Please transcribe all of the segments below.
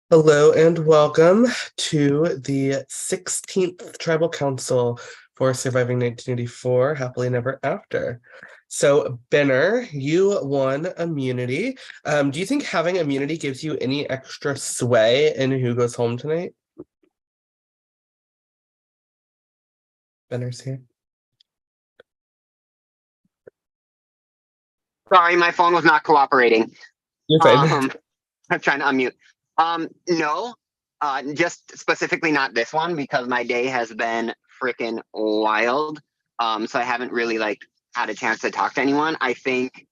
Hello and welcome to the 16th Tribal Council for Surviving 1984, Happily Never After. So, Benner, you won immunity. Do you think having immunity gives you any extra sway in who goes home tonight? Benner's here. Sorry, my phone was not cooperating. You're fine. I'm trying to unmute. No, just specifically not this one because my day has been freaking wild. So I haven't really had a chance to talk to anyone. I think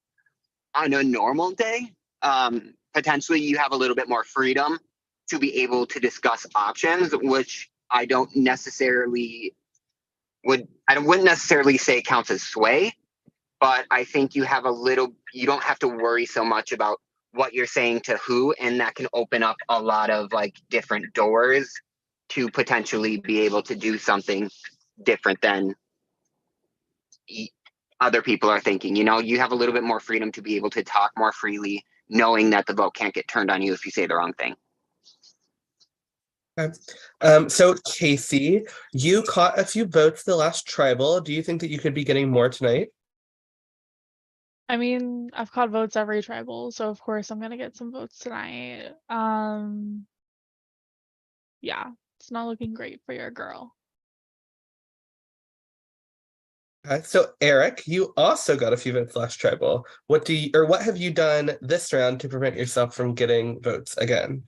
on a normal day, potentially you have a little bit more freedom to be able to discuss options, which I wouldn't necessarily say counts as sway, but I think you don't have to worry so much about what you're saying to who, and that can open up a lot of different doors to potentially be able to do something different than other people are thinking. You have a little bit more freedom to be able to talk more freely, knowing that the vote can't get turned on you if you say the wrong thing. Okay. So Casey, you caught a few votes the last tribal. Do you think that you could be getting more tonight? I mean, I've caught votes every tribal, so of course I'm gonna get some votes tonight. Yeah, it's not looking great for your girl. So Eric, you also got a few votes last tribal. What have you done this round to prevent yourself from getting votes again?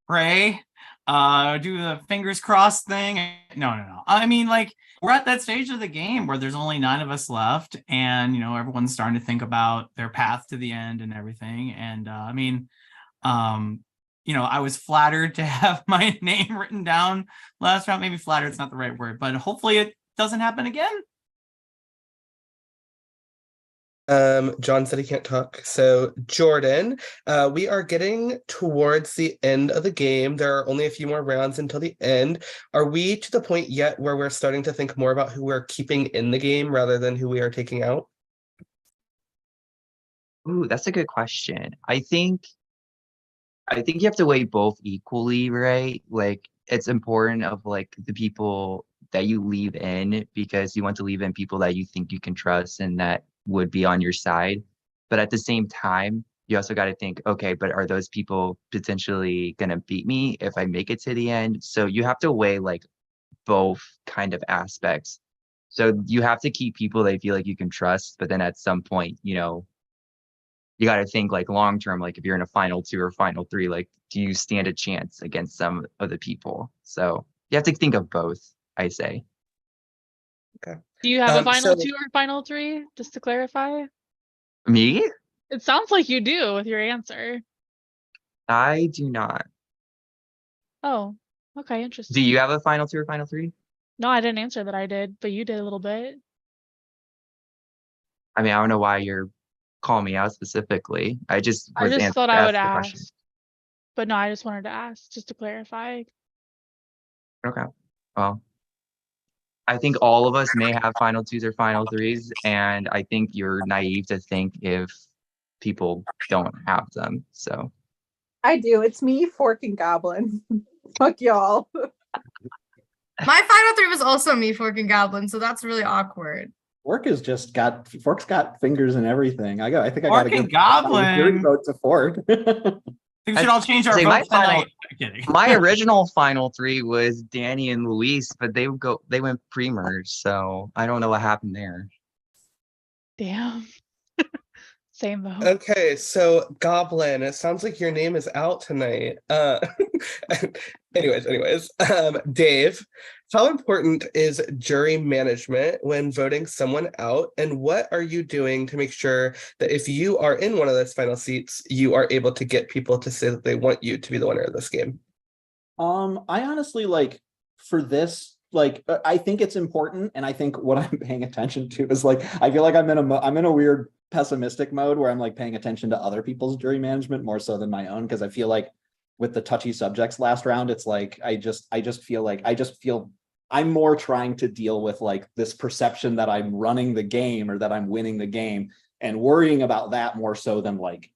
Pray, do the fingers crossed thing. No. I mean, we're at that stage of the game where there's only 9 of us left, and everyone's starting to think about their path to the end and everything. And I was flattered to have my name written down last round. Maybe flattered's not the right word, but hopefully it doesn't happen again. John said he can't talk. So Jordan, we are getting towards the end of the game. There are only a few more rounds until the end. Are we to the point yet where we're starting to think more about who we're keeping in the game rather than who we are taking out? Ooh, that's a good question. I think you have to weigh both equally, right? Like it's important of the people that you leave in because you want to leave in people that you think you can trust and that would be on your side. But at the same time, you also got to think, okay, but are those people potentially going to beat me if I make it to the end? So you have to weigh both kind of aspects. So you have to keep people that you feel like you can trust, but then at some point, you got to think long term, if you're in a final 2 or final 3, do you stand a chance against some of the people? So you have to think of both, I say. Okay. Do you have a final 2 or final 3, just to clarify? Me? It sounds like you do with your answer. I do not. Oh, okay, interesting. Do you have a final 2 or final 3? No, I didn't answer that I did, but you did a little bit. I mean, I don't know why you're calling me out specifically. I just thought I would ask. But no, I just wanted to ask, just to clarify. Okay. Well, I think all of us may have final 2s or final 3s, and I think you're naive to think if people don't have them. So I do. It's me, Fork and Goblin. Fuck y'all. My final 3 was also me, Fork and Goblin, so that's really awkward. Fork's got fingers and everything. I think I Fork got to and give Goblin. vote to Fork. We should all change our votes tonight. My original final 3 was Danny and Luis, but they went pre-merge, so I don't know what happened there. Damn. Same vote. Okay, so Goblin, it sounds like your name is out tonight. Anyways, Dave, how important is jury management when voting someone out, and what are you doing to make sure that if you are in one of those final seats, you are able to get people to say that they want you to be the winner of this game? I honestly for this, I think it's important, and I think what I'm paying attention to is I feel like I'm in a weird pessimistic mode where I'm paying attention to other people's jury management more so than my own, because I feel with the touchy subjects last round, it's I just feel I'm more trying to deal with like this perception that I'm running the game or that I'm winning the game, and worrying about that more so than like,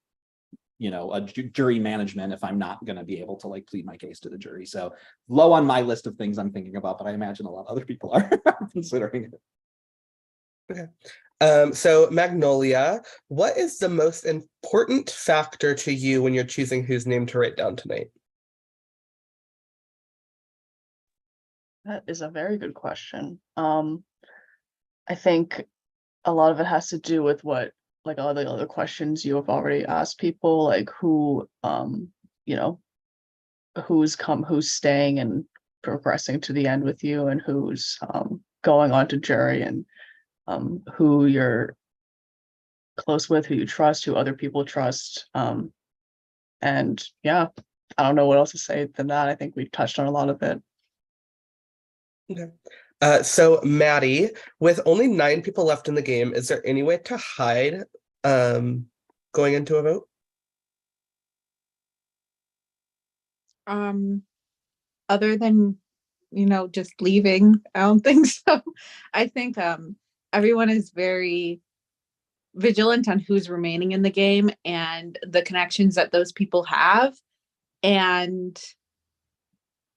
you know, a jury management if I'm not going to be able to like plead my case to the jury. So low on my list of things I'm thinking about, but I imagine a lot of other people are considering it. Okay. So Magnolia, what is the most important factor to you when you're choosing whose name to write down tonight? That is a very good question. I think a lot of it has to do with what, like all the other questions you have already asked people, like who, you know, who's staying and progressing to the end with you, and who's going on to jury, and who you're close with, who you trust, who other people trust. And yeah, I don't know what else to say than that. I think we've touched on a lot of it. Okay. So Maddie, with only 9 people left in the game, is there any way to hide going into a vote? Other than, you know, just leaving, I don't think so. I think everyone is very vigilant on who's remaining in the game and the connections that those people have. And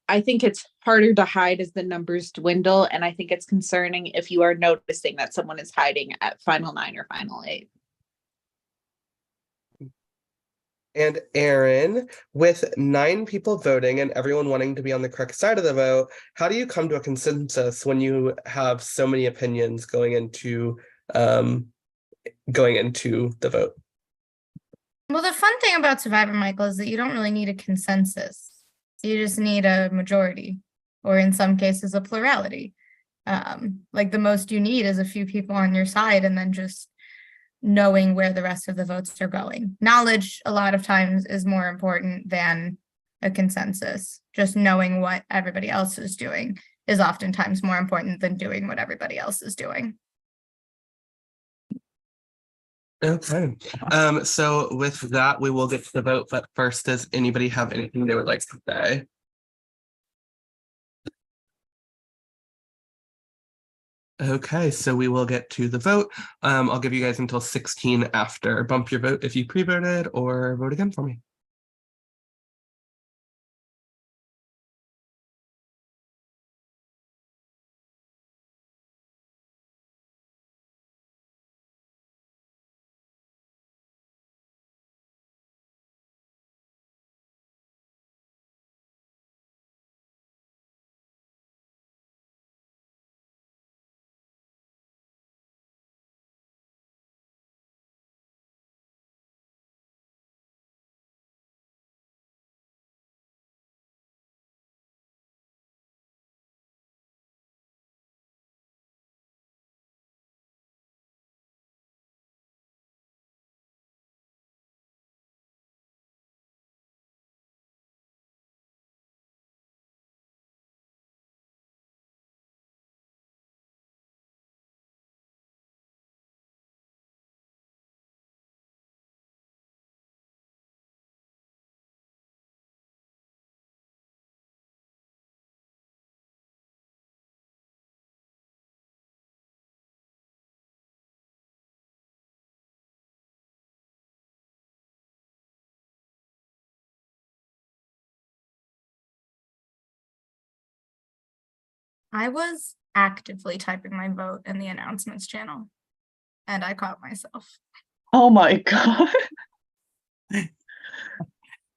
I think it's harder to hide as the numbers dwindle. And I think it's concerning if you are noticing that someone is hiding at final 9 or final 8. And Aaron, with 9 people voting and everyone wanting to be on the correct side of the vote, how do you come to a consensus when you have so many opinions going into the vote? Well, the fun thing about Survivor, Michael, is that you don't really need a consensus. You just need a majority, or in some cases, a plurality. Like the most you need is a few people on your side, and then just knowing where the rest of the votes are going. Knowledge, a lot of times, is more important than a consensus. Just knowing what everybody else is doing is oftentimes more important than doing what everybody else is doing. Okay. So with that, we will get to the vote. But first, does anybody have anything they would like to say? Okay, so we will get to the vote. I'll give you guys until 16 after. Bump your vote if you pre-voted, or vote again for me. I was actively typing my vote in the announcements channel, and I caught myself. Oh my God.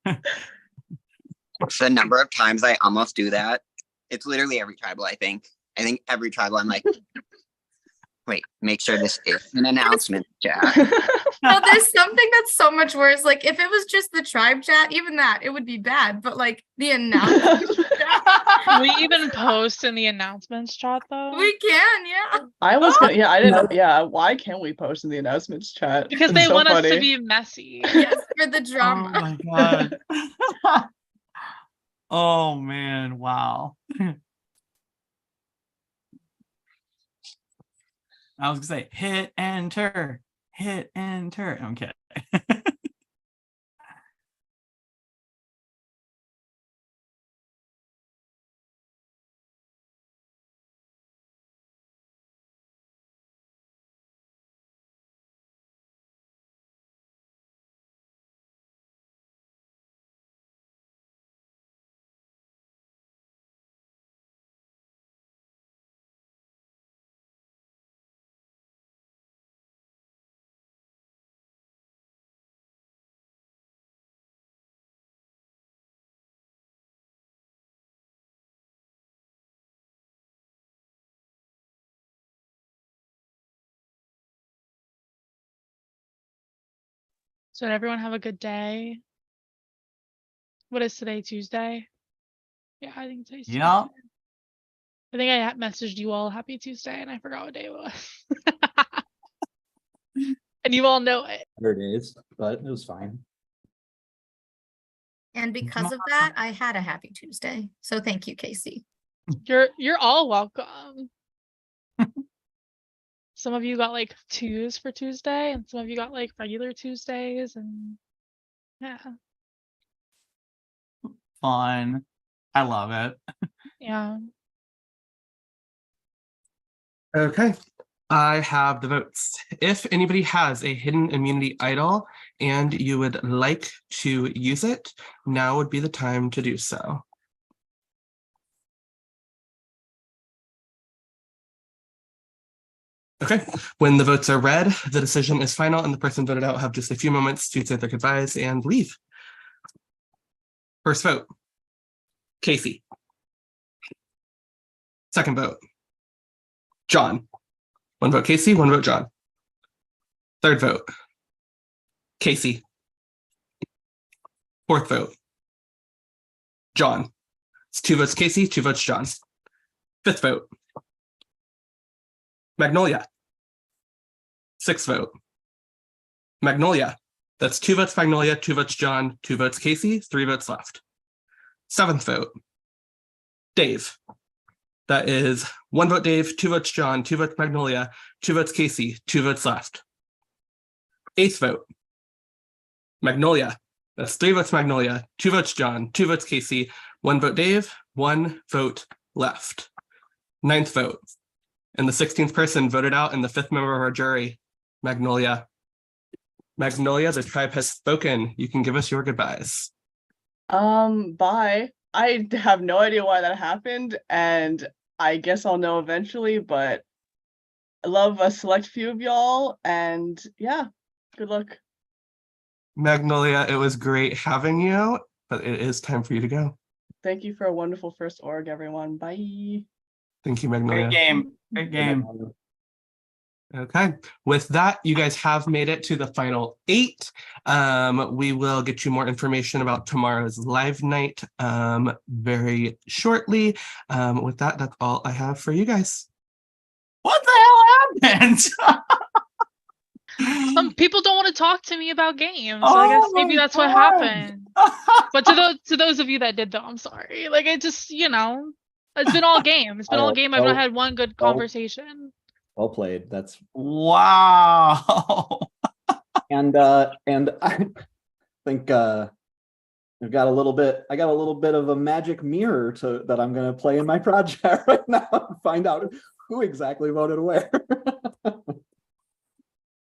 The number of times I almost do that, it's literally every tribal, I think. I think every tribal, I'm like, wait, make sure this is an announcement, Jack. No, there's something that's so much worse. Like if it was just the tribe chat, even that, it would be bad. But like the announcements chat, Can we even post in the announcements chat though? we can, yeah. I was gonna, yeah, I didn't, yeah. Why can't we post in the announcements chat? Because It's they so want us to funny. be messy. Yes, for the Oh drama. my God. Oh man, wow. I was gonna say hit enter. Okay. So did everyone have a good day? What is today, Tuesday? Yeah, I think today's Yeah. Tuesday. I think I messaged you all happy Tuesday and I forgot what day it was. And you all know it. 100 days, but it was fine. And because of that, I had a happy Tuesday. So thank you, Casey. You're all welcome. Some of you got like 2s for Tuesday, and some of you got like regular Tuesdays, and yeah, Fun. I love it. yeah. Okay, I have the votes. If anybody has a hidden immunity idol and you would like to use it, now would be the time to do so. Okay, when the votes are read, the decision is final and the person voted out have just a few moments to say their goodbyes and leave. First vote, Casey. Second vote, John. One vote Casey, one vote John. Third vote, Casey. Fourth vote, John. It's 2 votes Casey, 2 votes John. Fifth vote, Magnolia. Sixth vote, Magnolia. That's 2 votes Magnolia, 2 votes John, 2 votes Casey, 3 votes left. Seventh vote, Dave. That is 1 vote Dave, 2 votes John, 2 votes Magnolia, 2 votes Casey, 2 votes left. Eighth vote, Magnolia. That's 3 votes Magnolia, 2 votes John, 2 votes Casey, 1 vote Dave, 1 vote left. Ninth vote, and the 16th person voted out and the 5th member of our jury, Magnolia. Magnolia, the tribe has spoken. You can give us your goodbyes. Bye. I have no idea why that happened, and I guess I'll know eventually, but I love a select few of y'all, and yeah, good luck. Magnolia, it was great having you, but it is time for you to go. Thank you for a wonderful first org, everyone. Bye. Thank you, Magnolia. Great game. Great game. Okay, with that, you guys have made it to the final 8. We will get you more information about tomorrow's live night very shortly. With that, that's all I have for you guys. What the hell happened? Some people don't want to talk to me about games. So Oh I guess maybe my that's what God. happened. But to those of you that did though, I'm sorry. Like it just, it's been all game. It's been all game. I've not had one good conversation. Well played. That's Wow. and I think I got a little bit of a magic mirror that I'm gonna play in my project right now and find out who exactly voted where.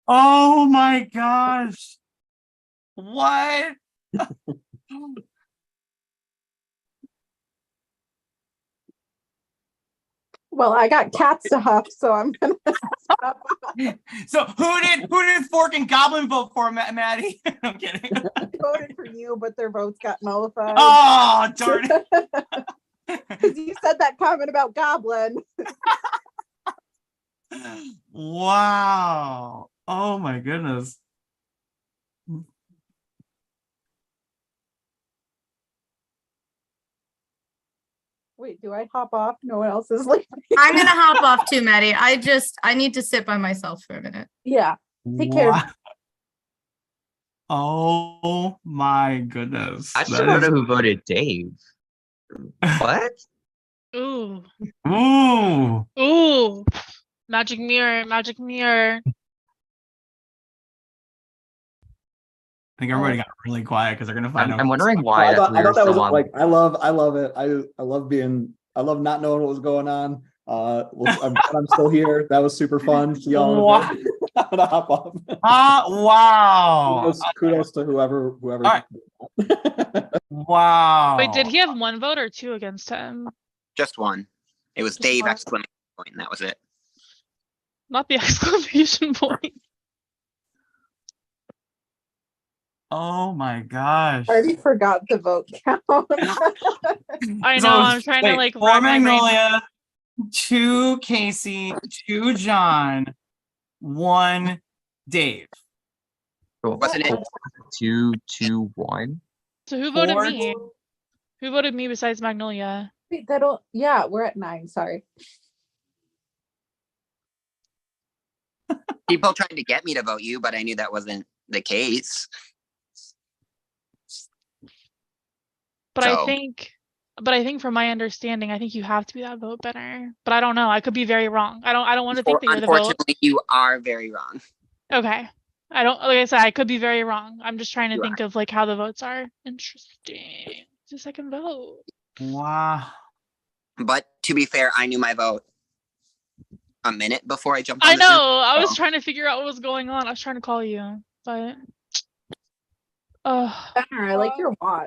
Oh my gosh. What? Well, I got cats to huff, so I'm gonna stop. So who did Fork and Goblin vote for, Maddie? I'm kidding. I voted for you, but their votes got nullified. Oh, darn it. Because you said that comment about Goblin. Wow. Oh my goodness. Wait, do I hop off? No one else is leaving. I'm gonna hop off too, Maddie. I need to sit by myself for a minute. Yeah. Take care. Wow. Oh my goodness. I just That don't is- know who voted Dave. What? Ooh. Ooh. Ooh. Magic mirror, magic mirror. I think everybody got really quiet because they're gonna find out. I'm wondering I why thought, we I were thought that was still on. like I love it. I love not knowing what was going on. I'm still here. That was super fun. See y'all in a bit. I'm gonna hop off. Wow. Kudos to whoever. All right. Wow. Wait, did he have 1 vote or 2 against him? Just one. It was Just Dave! one. Exclamation point, and that was it. Not the exclamation point. Oh my gosh. I already forgot the vote count. I So, know, I'm trying to wait, like 4 rack my brain. Magnolia, 2 Casey, 2 John, 1 Dave. Cool. Wasn't it? Cool. 2-2-1. So who voted Four- me? Who voted me besides Magnolia? Wait, that'll, yeah, we're at 9. Sorry. People tried to get me to vote you, but I knew that wasn't the case. But So- I think from my understanding, I think you have to be that vote better. But I don't know. I could be very wrong. I don't want to think that you're the vote. Unfortunately, you are very wrong. Okay. I don't, like I said, I could be very wrong. I'm just trying to You think of like how the votes are. Interesting. It's a second vote. Wow. But to be fair, I knew my vote a minute before I jumped on I the know. Zoom. I was so- trying to figure out what was going on. I was trying to call you, but Benner, I like your watch.